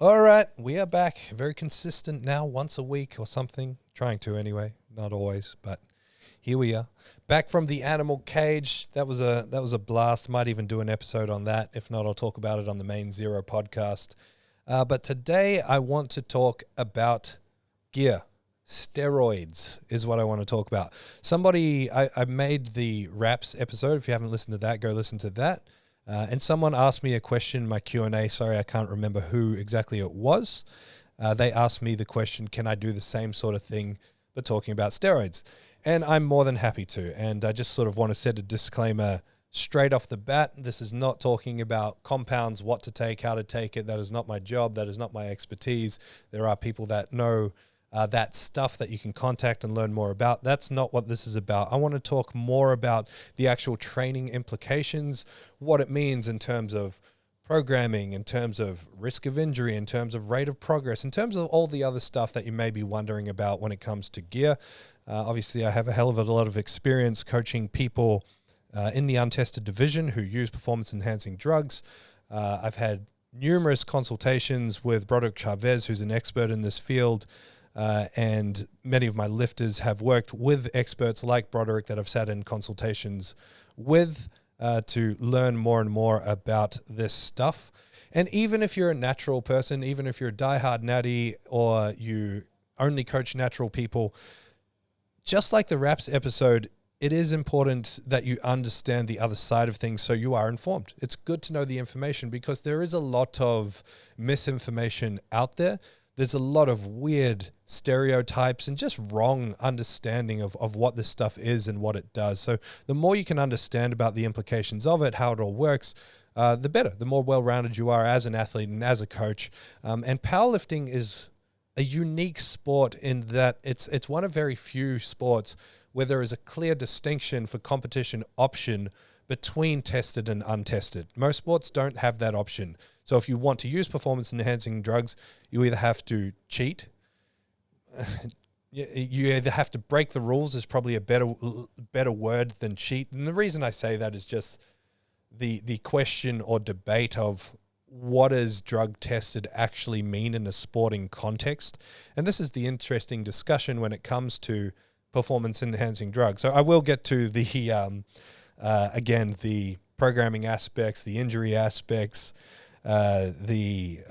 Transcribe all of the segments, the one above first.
All right, we are back. Very consistent now, once a week or something. Trying to anyway, not always, but here we are. Back from the animal cage. That was a blast. Might even do an episode on that. If not, I'll talk about it on the main ZeroW podcast. But today I want to talk about gear. Steroids is what I want to talk about. I made the wraps episode. If you haven't listened to that, go listen to that. And someone asked me a question in my Q&A. Sorry, I can't remember who exactly it was. They asked me the question, can I do the same sort of thing but talking about steroids? And I'm more than happy to. And I just sort of want to set a disclaimer straight off the bat. This is not talking about compounds, what to take, how to take it. That is not my job. That is not my expertise. There are people that know that stuff that you can contact and learn more about. That's not what this is about. I want to talk more about the actual training implications, what it means in terms of programming, in terms of risk of injury, in terms of rate of progress, in terms of all the other stuff that you may be wondering about when it comes to gear. Obviously, I have a hell of a lot of experience coaching people in the untested division who use performance-enhancing drugs. I've had numerous consultations with Broderick Chavez, who's an expert in this field, and many of my lifters have worked with experts like Broderick that I've sat in consultations with to learn more and more about this stuff. And even if you're a natural person, even if you're a diehard natty or you only coach natural people, just like the wraps episode, it is important that you understand the other side of things so you are informed. It's good to know the information because there is a lot of misinformation out there. There's a lot of weird stereotypes and just wrong understanding of what this stuff is and what it does. So the more you can understand about the implications of it, how it all works, the better. The more well-rounded you are as an athlete and as a coach. And powerlifting is a unique sport in that it's one of very few sports where there is a clear distinction for competition option between tested and untested. Most sports don't have that option. So if you want to use performance-enhancing drugs, you either have to cheat, you either have to break the rules is probably a better word than cheat. And the reason I say that is just the question or debate of what does drug tested actually mean in a sporting context. And this is the interesting discussion when it comes to performance-enhancing drugs. So I will get to the, again, the programming aspects, the injury aspects, the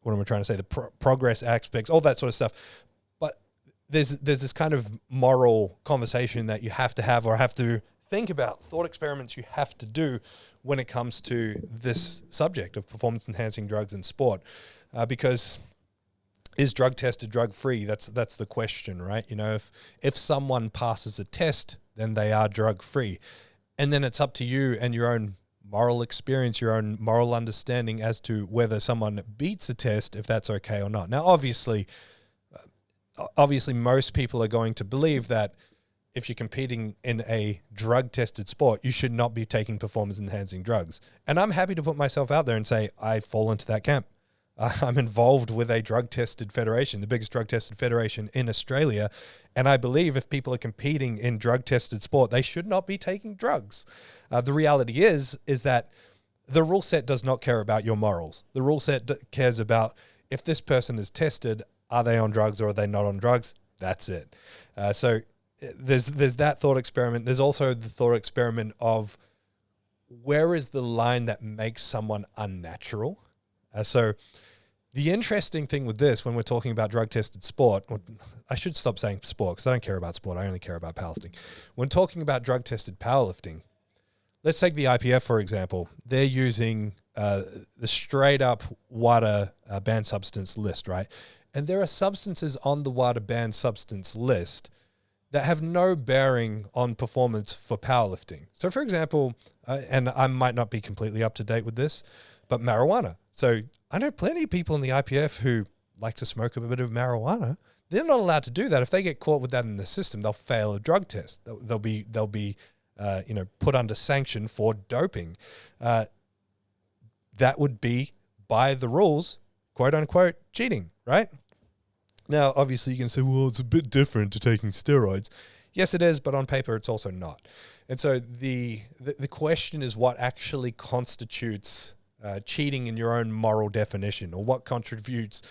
what am I trying to say? The progress aspects, all that sort of stuff. But there's this kind of moral conversation that you have to have or have to think about, thought experiments you have to do when it comes to this subject of performance-enhancing drugs in sport, because is drug tested drug free? That's the question, right? You know, if someone passes a test, then they are drug free, and then it's up to you and your own moral experience, your own moral understanding as to whether someone beats a test, if that's okay or not. Now, obviously, most people are going to believe that if you're competing in a drug-tested sport, you should not be taking performance-enhancing drugs. And I'm happy to put myself out there and say I fall into that camp. I'm involved with a drug-tested federation, the biggest drug-tested federation in Australia, and I believe if people are competing in drug-tested sport, they should not be taking drugs. The reality is that the rule set does not care about your morals. The rule set cares about if this person is tested, are they on drugs or are they not on drugs? That's it. So there's that thought experiment. There's also the thought experiment of where is the line that makes someone unnatural? So the interesting thing with this, when we're talking about drug-tested sport, I should stop saying sport because I don't care about sport. I only care about powerlifting. When talking about drug-tested powerlifting, let's take the IPF, for example. They're using the straight-up WADA banned substance list, right? And there are substances on the WADA banned substance list that have no bearing on performance for powerlifting. So, for example, and I might not be completely up to date with this, but marijuana. So I know plenty of people in the IPF who like to smoke a bit of marijuana. They're not allowed to do that. If they get caught with that in the system, they'll fail a drug test. They'll be put under sanction for doping. That would be, by the rules, quote unquote, cheating, right? Now, obviously, you can say, well, it's a bit different to taking steroids. Yes, it is, but on paper, it's also not. And so the question is what actually constitutes cheating in your own moral definition, or what constitutes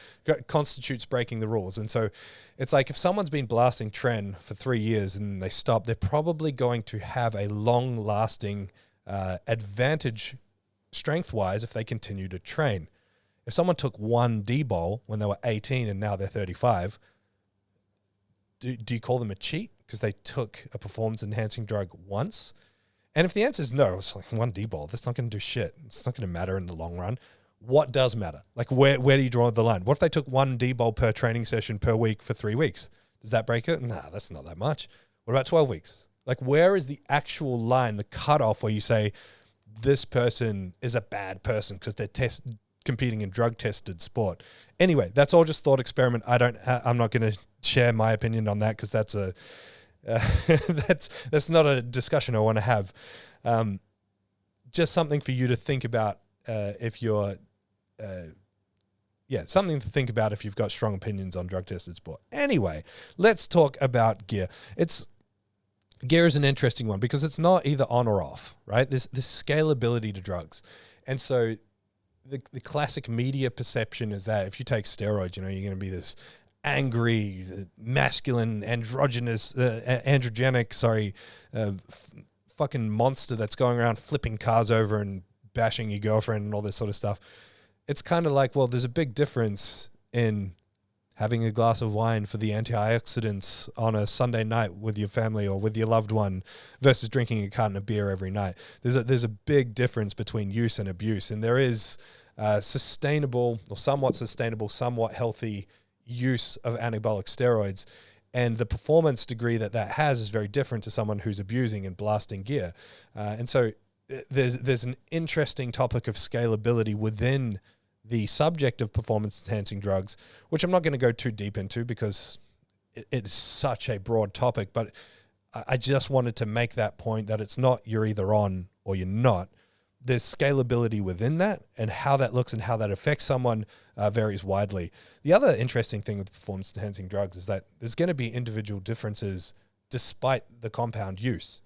breaking the rules. And so it's like if someone's been blasting tren for 3 years and they stop, they're probably going to have a long-lasting advantage strength-wise if they continue to train. If someone took one D-bol when they were 18 and now they're 35, do you call them a cheat because they took a performance-enhancing drug once? And if the answer is no, it's like one D-bol, that's not going to do shit. It's not going to matter in the long run. What does matter? Like where do you draw the line? What if they took one D-bol per training session per week for 3 weeks? Does that break it? Nah, that's not that much. What about 12 weeks? Like where is the actual line, the cutoff where you say this person is a bad person because they're competing in drug-tested sport? Anyway, that's all just thought experiment. I'm not going to share my opinion on that because that's that's not a discussion I want to have. Just something for you to think about if you're, something to think about if you've got strong opinions on drug-tested sport. Anyway, let's talk about gear. Gear is an interesting one because it's not either on or off, right? There's this scalability to drugs. And so the classic media perception is that if you take steroids, you're going to be this angry, masculine, androgenic, fucking monster that's going around flipping cars over and bashing your girlfriend and all this sort of stuff. It's kind of like, well, there's a big difference in having a glass of wine for the antioxidants on a Sunday night with your family or with your loved one versus drinking a carton of beer every night. There's a big difference between use and abuse, and there is sustainable or somewhat sustainable, somewhat healthy use of anabolic steroids, and the performance degree that has is very different to someone who's abusing and blasting gear. And so there's an interesting topic of scalability within the subject of performance-enhancing drugs, which I'm not going to go too deep into because it is such a broad topic, but I just wanted to make that point that it's not you're either on or you're not. There's scalability within that, and how that looks and how that affects someone varies widely. The other interesting thing with performance-enhancing drugs is that there's going to be individual differences despite the compound use.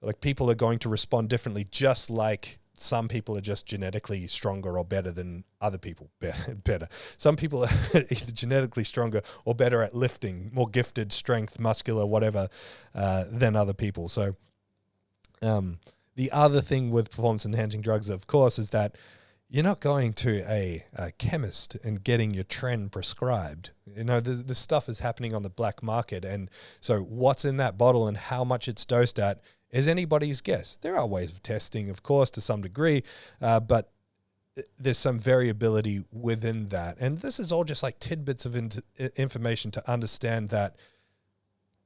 Like people are going to respond differently, just like some people are just genetically stronger or better than other people. Better. Some people are either genetically stronger or better at lifting, more gifted, strength, muscular, whatever, than other people. So the other thing with performance-enhancing drugs, of course, is that you're not going to a chemist and getting your tren prescribed. The stuff is happening on the black market. And so what's in that bottle and how much it's dosed at is anybody's guess. There are ways of testing, of course, to some degree, but there's some variability within that. And this is all just like tidbits of information to understand that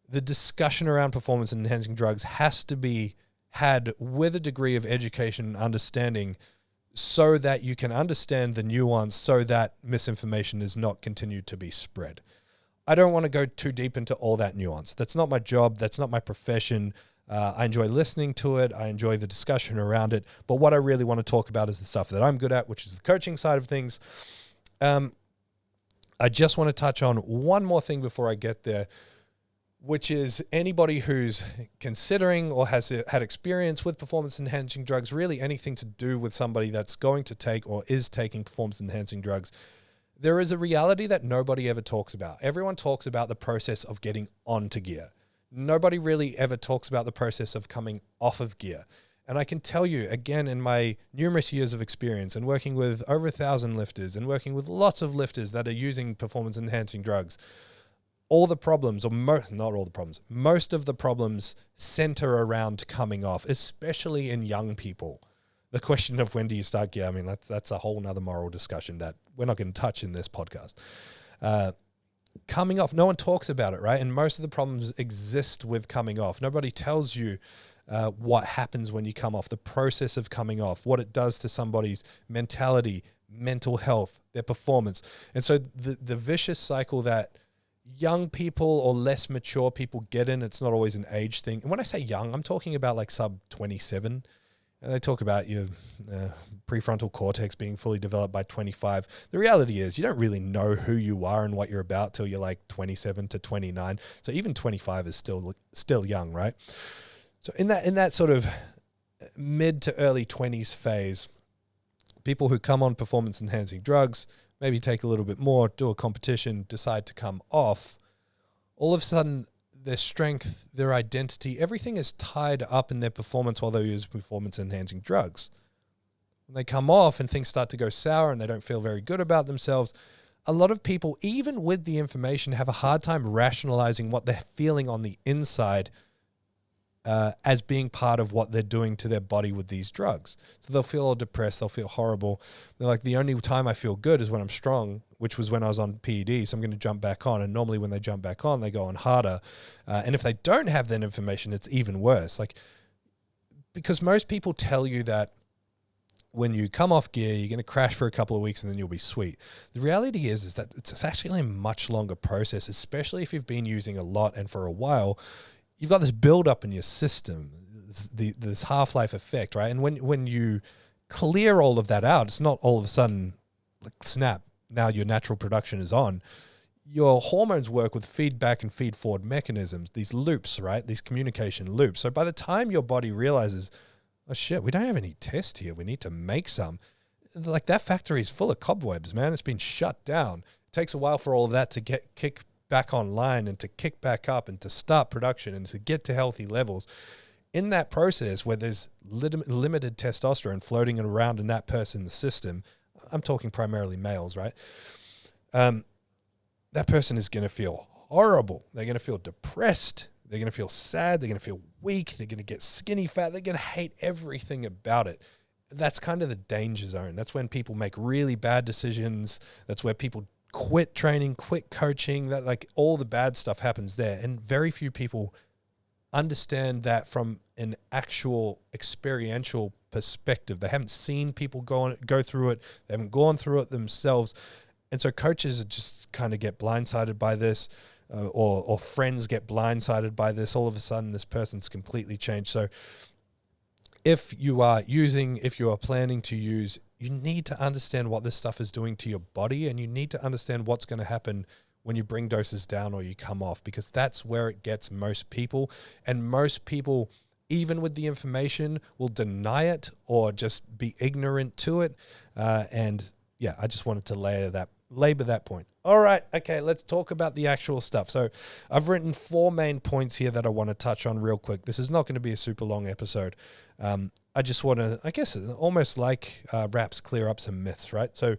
the discussion around performance-enhancing drugs has to be had with a degree of education and understanding so that you can understand the nuance so that misinformation is not continued to be spread. I don't want to go too deep into all that nuance. That's not my job. That's not my profession. I enjoy listening to it. I enjoy the discussion around it. But what I really want to talk about is the stuff that I'm good at, which is the coaching side of things. I just want to touch on one more thing before I get there, which is anybody who's considering or has had experience with performance-enhancing drugs, really anything to do with somebody that's going to take or is taking performance-enhancing drugs. There is a reality that nobody ever talks about. Everyone talks about the process of getting onto gear. Nobody really ever talks about the process of coming off of gear. And I can tell you, again, in my numerous years of experience and working with over 1,000 lifters and working with lots of lifters that are using performance-enhancing drugs, all the problems, or not all the problems, most of the problems center around coming off, especially in young people. The question of when do you start gear, I mean, that's a whole nother moral discussion that we're not going to touch in this podcast. Coming off, no one talks about it, right? And most of the problems exist with coming off. Nobody tells you what happens when you come off, the process of coming off, what it does to somebody's mentality, mental health, their performance. And so the vicious cycle that young people or less mature people get in, it's not always an age thing. And when I say young, I'm talking about like sub 27. And they talk about your prefrontal cortex being fully developed by 25. The reality is you don't really know who you are and what you're about till you're like 27 to 29. So even 25 is still young, right? So in that sort of mid to early 20s phase, People who come on performance-enhancing drugs, maybe take a little bit more, do a competition, decide to come off, all of a sudden their strength, their identity, everything is tied up in their performance while they use performance-enhancing drugs. When they come off and things start to go sour and they don't feel very good about themselves, a lot of people, even with the information, have a hard time rationalizing what they're feeling on the inside as being part of what they're doing to their body with these drugs. So they'll feel all depressed, they'll feel horrible. They're like, the only time I feel good is when I'm strong, which was when I was on PED, so I'm going to jump back on. And normally when they jump back on, they go on harder. And if they don't have that information, it's even worse. Like, because most people tell you that when you come off gear, you're going to crash for a couple of weeks and then you'll be sweet. The reality is that it's actually a much longer process, especially if you've been using a lot and for a while. You've got this build up in your system, this half-life effect, right? And when you clear all of that out, it's not all of a sudden like snap, now your natural production is on. Your hormones work with feedback and feed forward mechanisms, these loops, right? These communication loops. So by the time your body realizes, oh shit, we don't have any test here, we need to make some. Like, that factory is full of cobwebs, man. It's been shut down. It takes a while for all of that to kick back online and to kick back up and to start production and to get to healthy levels. In that process where there's limited testosterone floating around in that person's system, I'm talking primarily males, right? That person is going to feel horrible. They're going to feel depressed. They're going to feel sad. They're going to feel weak. They're going to get skinny fat. They're going to hate everything about it. That's kind of the danger zone. That's when people make really bad decisions. That's where people quit training, quit coaching, that like all the bad stuff happens there. And very few people understand that from an actual experiential perspective. They haven't seen people go through it. They haven't gone through it themselves. And so coaches just kind of get blindsided by this, or friends get blindsided by this. All of a sudden, this person's completely changed. So if you are planning to use, you need to understand what this stuff is doing to your body, and you need to understand what's going to happen when you bring doses down or you come off, because that's where it gets most people. And most people, even with the information, will deny it or just be ignorant to it. And yeah, I just wanted to labor that point. All right, okay, let's talk about the actual stuff. So I've written 4 main points here that I want to touch on real quick. This is not going to be a super long episode. I just want to, I guess, almost like wraps, clear up some myths, right? So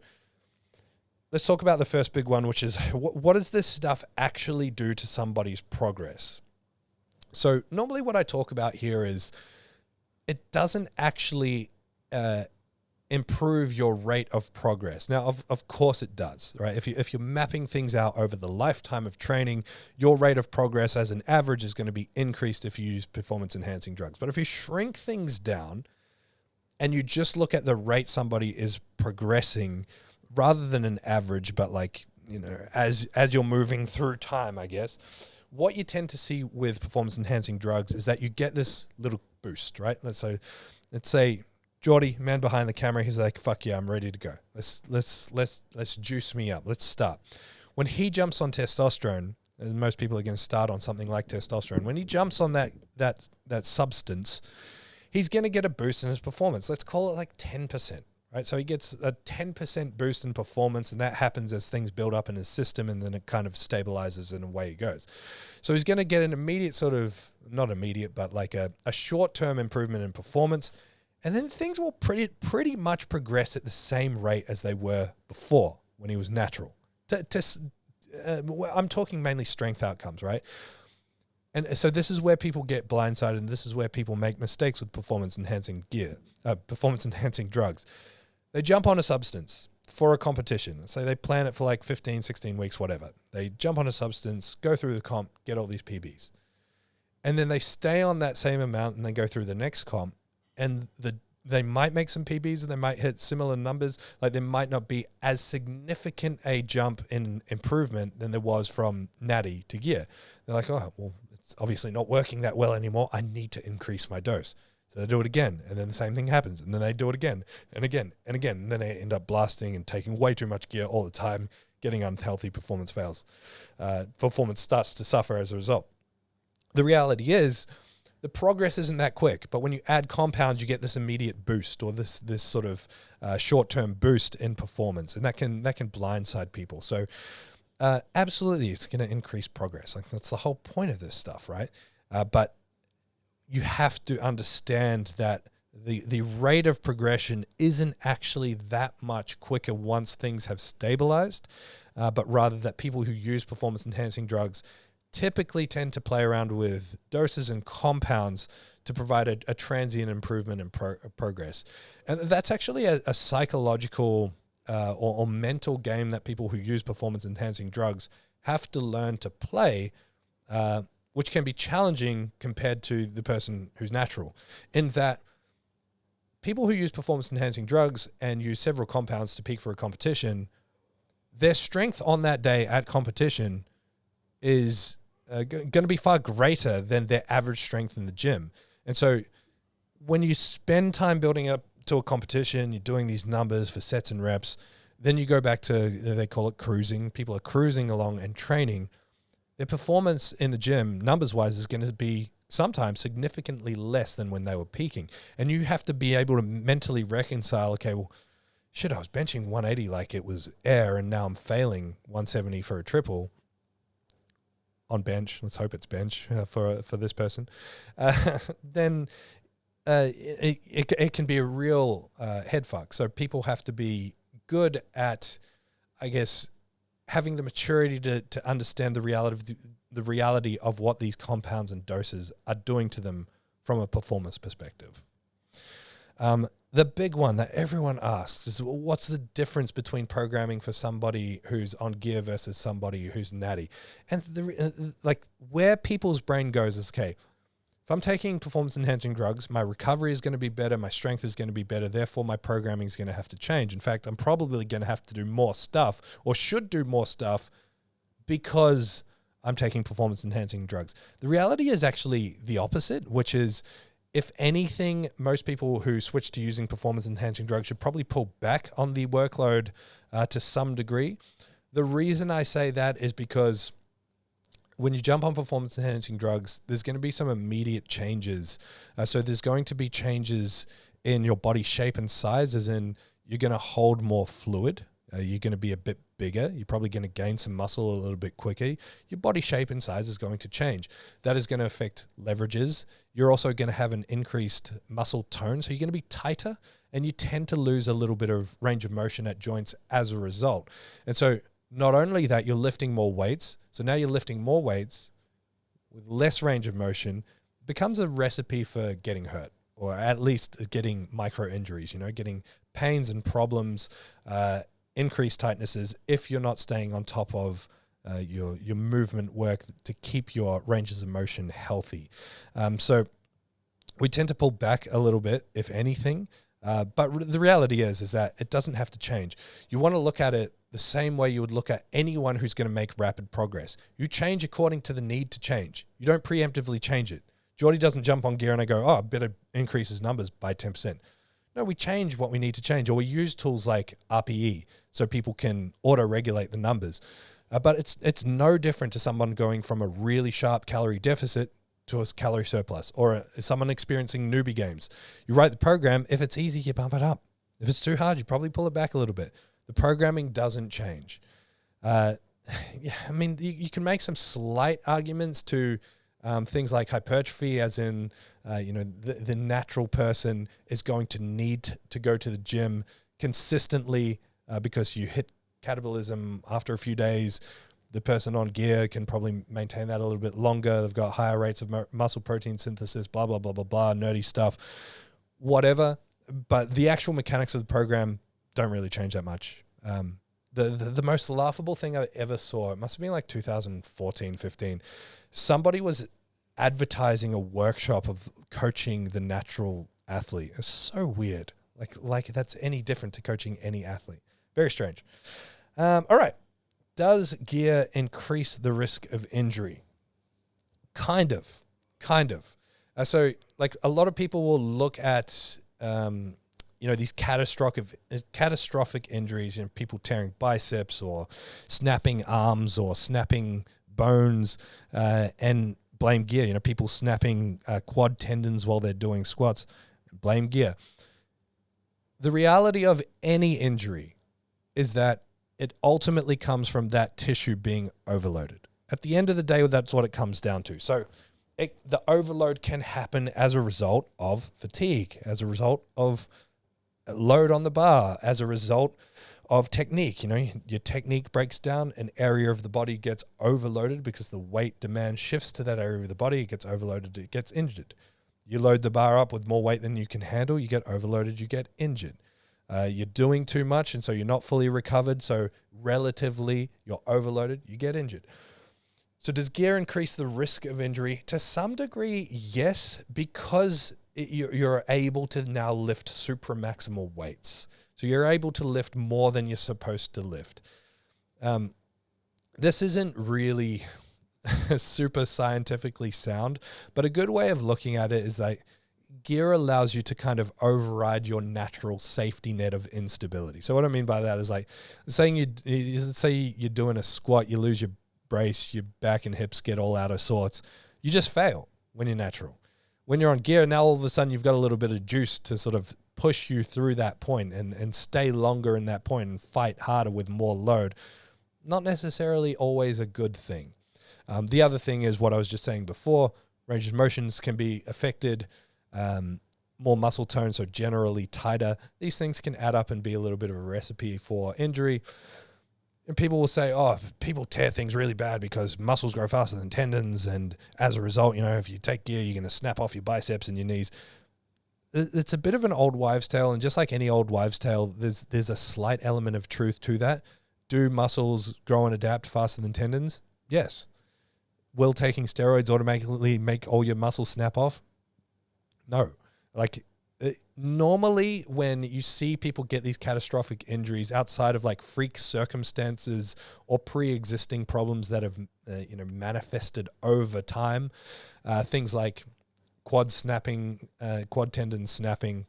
let's talk about the first big one, which is what does this stuff actually do to somebody's progress? So normally what I talk about here is it doesn't actually improve your rate of progress. Now, of course it does, right? If you're mapping things out over the lifetime of training, your rate of progress as an average is going to be increased if you use performance-enhancing drugs. But if you shrink things down and you just look at the rate somebody is progressing rather than an average, but like, you know, as you're moving through time, I guess, what you tend to see with performance-enhancing drugs is that you get this little boost, right? Let's say Jeordie, man behind the camera, he's like, fuck yeah, I'm ready to go. Let's juice me up. Let's start. When he jumps on testosterone, and most people are going to start on something like testosterone, when he jumps on that substance, he's going to get a boost in his performance. Let's call it like 10%, right? So he gets a 10% boost in performance, and that happens as things build up in his system, and then it kind of stabilizes and away he goes. So he's going to get an immediate sort of, not immediate, but like a short-term improvement in performance. And then things will pretty much progress at the same rate as they were before when he was natural. I'm talking mainly strength outcomes, right? And so this is where people get blindsided, and this is where people make mistakes with performance-enhancing drugs. They jump on a substance for a competition. Say they plan it for like 15, 16 weeks, whatever. They jump on a substance, go through the comp, get all these PBs. And then they stay on that same amount and they go through the next comp. And they might make some PBs and they might hit similar numbers. Like there might not be as significant a jump in improvement than there was from natty to gear. They're like, oh, well, it's obviously not working that well anymore. I need to increase my dose. So they do it again, and then the same thing happens, and then they do it again and again and again, and then they end up blasting and taking way too much gear all the time, getting unhealthy performance fails. Performance starts to suffer as a result. The reality is, the progress isn't that quick. But when you add compounds, you get this immediate boost, or this sort of short-term boost in performance, and that can blindside people. So absolutely, it's going to increase progress. Like, that's the whole point of this stuff, right? But you have to understand that the rate of progression isn't actually that much quicker once things have stabilized, but rather that people who use performance-enhancing drugs typically tend to play around with doses and compounds to provide a transient improvement in progress. And that's actually a psychological or mental game that people who use performance-enhancing drugs have to learn to play, which can be challenging compared to the person who's natural, in that people who use performance-enhancing drugs and use several compounds to peak for a competition, their strength on that day at competition is going to be far greater than their average strength in the gym. And so when you spend time building up to a competition, you're doing these numbers for sets and reps, then you go back to, they call it cruising. People are cruising along and training. Their performance in the gym, numbers-wise, is going to be sometimes significantly less than when they were peaking. And you have to be able to mentally reconcile, okay, well, shit, I was benching 180 like it was air, and now I'm failing 170 for a triple on bench. Let's hope it's bench for this person. Then it can be a real head fuck. So people have to be good at, I guess, having the maturity to understand the reality of what these compounds and doses are doing to them from a performance perspective. The big one that everyone asks is, what's the difference between programming for somebody who's on gear versus somebody who's natty? And where people's brain goes is, okay, if I'm taking performance-enhancing drugs, my recovery is going to be better, my strength is going to be better, therefore my programming is going to have to change. In fact, I'm probably going to have to do more stuff, or should do more stuff, because I'm taking performance-enhancing drugs. The reality is actually the opposite, which is, if anything, most people who switch to using performance-enhancing drugs should probably pull back on the workload to some degree. The reason I say that is because when you jump on performance-enhancing drugs, there's going to be some immediate changes. So there's going to be changes in your body shape and size, as in you're going to hold more fluid. You're going to be a bit bigger. You're probably going to gain some muscle a little bit quicker. Your body shape and size is going to change. That is going to affect leverages. You're also going to have an increased muscle tone. So you're going to be tighter, and you tend to lose a little bit of range of motion at joints as a result. And so not only that, you're lifting more weights. So now you're lifting more weights with less range of motion. It becomes a recipe for getting hurt, or at least getting micro injuries, getting pains and problems, increased tightnesses, if you're not staying on top of your movement work to keep your ranges of motion healthy. So we tend to pull back a little bit, if anything, but the reality is that it doesn't have to change. You want to look at it the same way you would look at anyone who's going to make rapid progress. You change according to the need to change. You don't preemptively change it. Jeordie doesn't jump on gear and I go, I better increase his numbers by 10%. No, we change what we need to change, or we use tools like RPE so people can auto-regulate the numbers. But it's no different to someone going from a really sharp calorie deficit to a calorie surplus, or someone experiencing newbie games. You write the program. If it's easy, you bump it up. If it's too hard, you probably pull it back a little bit. The programming doesn't change. You can make some slight arguments to things like hypertrophy, as in, the natural person is going to need to go to the gym consistently because you hit catabolism after a few days. The person on gear can probably maintain that a little bit longer. They've got higher rates of muscle protein synthesis, blah, blah, blah, blah, blah, nerdy stuff, whatever. But the actual mechanics of the program don't really change that much. The most laughable thing I ever saw, it must have been like 2014, 15. Somebody was advertising a workshop of coaching the natural athlete. It's so weird. Like that's any different to coaching any athlete. Very strange. All right. Does gear increase the risk of injury? Kind of. So like a lot of people will look at, these catastrophic injuries, people tearing biceps or snapping arms or snapping bones, and blame gear. You know, people snapping quad tendons while they're doing squats, blame gear. The reality of any injury is that it ultimately comes from that tissue being overloaded. At the end of the day, that's what it comes down to. So the overload can happen as a result of fatigue, as a result of load on the bar, as a result of technique. You know, your technique breaks down, an area of the body gets overloaded because the weight demand shifts to that area of the body, it gets overloaded, it gets injured. You load the bar up with more weight than you can handle, you get overloaded, you get injured. You're doing too much, and so you're not fully recovered, so relatively you're overloaded, you get injured. So does gear increase the risk of injury? To some degree, yes, because you're able to now lift supramaximal weights. So you're able to lift more than you're supposed to lift. This isn't really super scientifically sound, but a good way of looking at it is that gear allows you to kind of override your natural safety net of instability. So what I mean by that is like saying you're doing a squat, you lose your brace, your back and hips get all out of sorts. You just fail when you're natural. When you're on gear, now all of a sudden you've got a little bit of juice to sort of push you through that point and stay longer in that point and fight harder with more load. Not necessarily always a good thing. The other thing is what I was just saying before, range of motions can be affected, more muscle tone, so generally tighter. These things can add up and be a little bit of a recipe for injury. And people will say, oh, people tear things really bad because muscles grow faster than tendons, and as a result, you know, if you take gear, you're going to snap off your biceps and your knees. It's a bit of an old wives' tale, and just like any old wives' tale, there's a slight element of truth to that. Do muscles grow and adapt faster than tendons? Yes. Will taking steroids automatically make all your muscles snap off? No. Like, normally when you see people get these catastrophic injuries outside of like freak circumstances or pre-existing problems that have manifested over time, things like quad tendon snapping,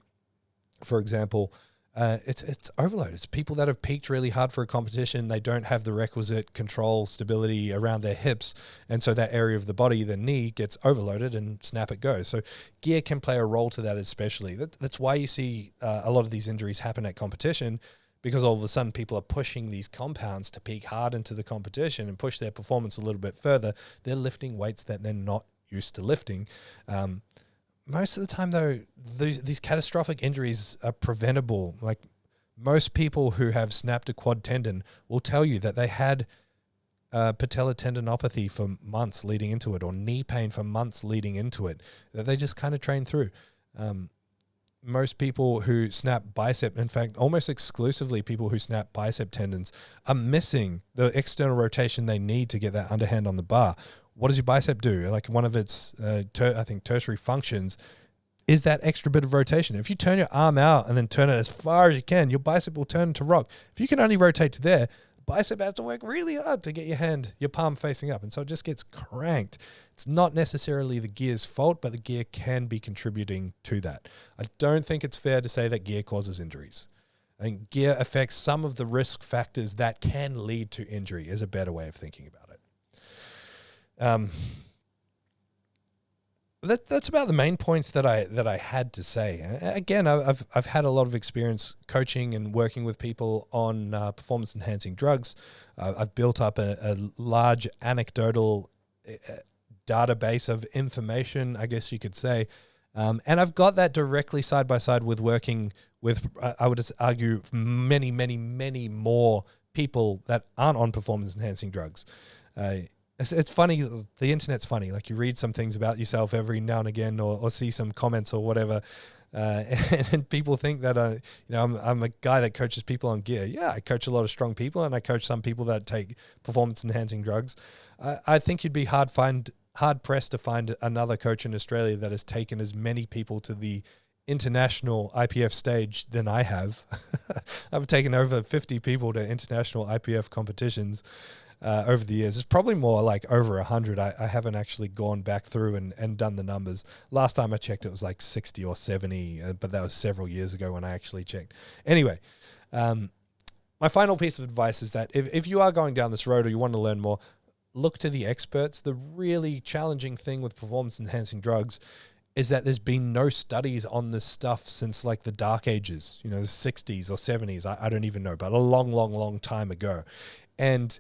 for example, it's overload. It's people that have peaked really hard for a competition. They don't have the requisite control, stability around their hips. And so that area of the body, the knee, gets overloaded and snap it goes. So gear can play a role to that especially. That's why you see a lot of these injuries happen at competition, because all of a sudden people are pushing these compounds to peak hard into the competition and push their performance a little bit further. They're lifting weights that they're not used to lifting. Most of the time, though, these catastrophic injuries are preventable. Like, most people who have snapped a quad tendon will tell you that they had patellar tendinopathy for months leading into it, or knee pain for months leading into it, that they just kind of train through. Most people who snap bicep, in fact, almost exclusively people who snap bicep tendons, are missing the external rotation they need to get that underhand on the bar. What does your bicep do? Like, one of its, tertiary functions is that extra bit of rotation. If you turn your arm out and then turn it as far as you can, your bicep will turn into rock. If you can only rotate to there, bicep has to work really hard to get your palm facing up. And so it just gets cranked. It's not necessarily the gear's fault, but the gear can be contributing to that. I don't think it's fair to say that gear causes injuries. I think gear affects some of the risk factors that can lead to injury, is a better way of thinking about it. That's about the main points that I had to say. Again, I've had a lot of experience coaching and working with people on performance enhancing drugs. I've built up a large anecdotal database of information, I guess you could say, and I've got that directly side by side with working with, I would argue, many, many, many more people that aren't on performance enhancing drugs. It's funny. The internet's funny. Like, you read some things about yourself every now and again, or see some comments or whatever, and people think that I'm a guy that coaches people on gear. Yeah, I coach a lot of strong people, and I coach some people that take performance enhancing drugs. I think you'd be hard pressed to find another coach in Australia that has taken as many people to the international IPF stage than I have. I've taken over 50 people to international IPF competitions over the years. It's probably more like over 100. I haven't actually gone back through and done the numbers. Last time I checked, it was like 60 or 70, but that was several years ago when I actually checked. Anyway, my final piece of advice is that if you are going down this road or you want to learn more, look to the experts. The really challenging thing with performance enhancing drugs is that there's been no studies on this stuff since like the dark ages, the 60s or 70s. I don't even know, but a long, long, long time ago. And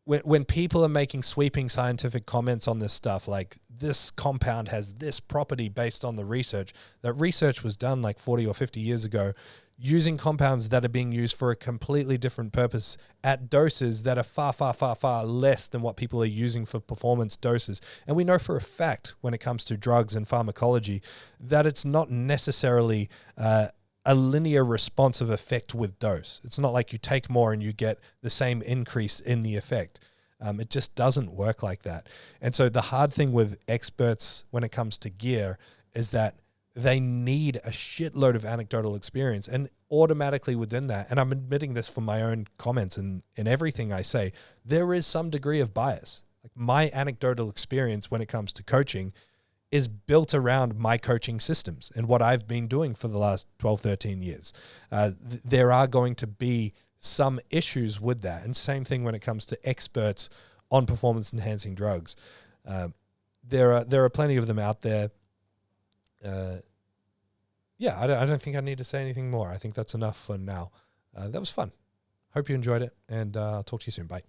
when people are making sweeping scientific comments on this stuff, like this compound has this property based on the research, that research was done like 40 or 50 years ago, using compounds that are being used for a completely different purpose at doses that are far, far, far, far less than what people are using for performance doses. And we know for a fact when it comes to drugs and pharmacology that it's not necessarily a linear responsive effect with dose. It's not like you take more and you get the same increase in the effect. It just doesn't work like that. And so the hard thing with experts when it comes to gear is that they need a shitload of anecdotal experience, and automatically within that, and I'm admitting this from my own comments and in everything I say, there is some degree of bias. Like my anecdotal experience when it comes to coaching is built around my coaching systems and what I've been doing for the last 12, 13 years. There are going to be some issues with that. And same thing when it comes to experts on performance enhancing drugs. There are plenty of them out there. I don't think I need to say anything more. I think that's enough for now. That was fun. Hope you enjoyed it, and I'll talk to you soon. Bye.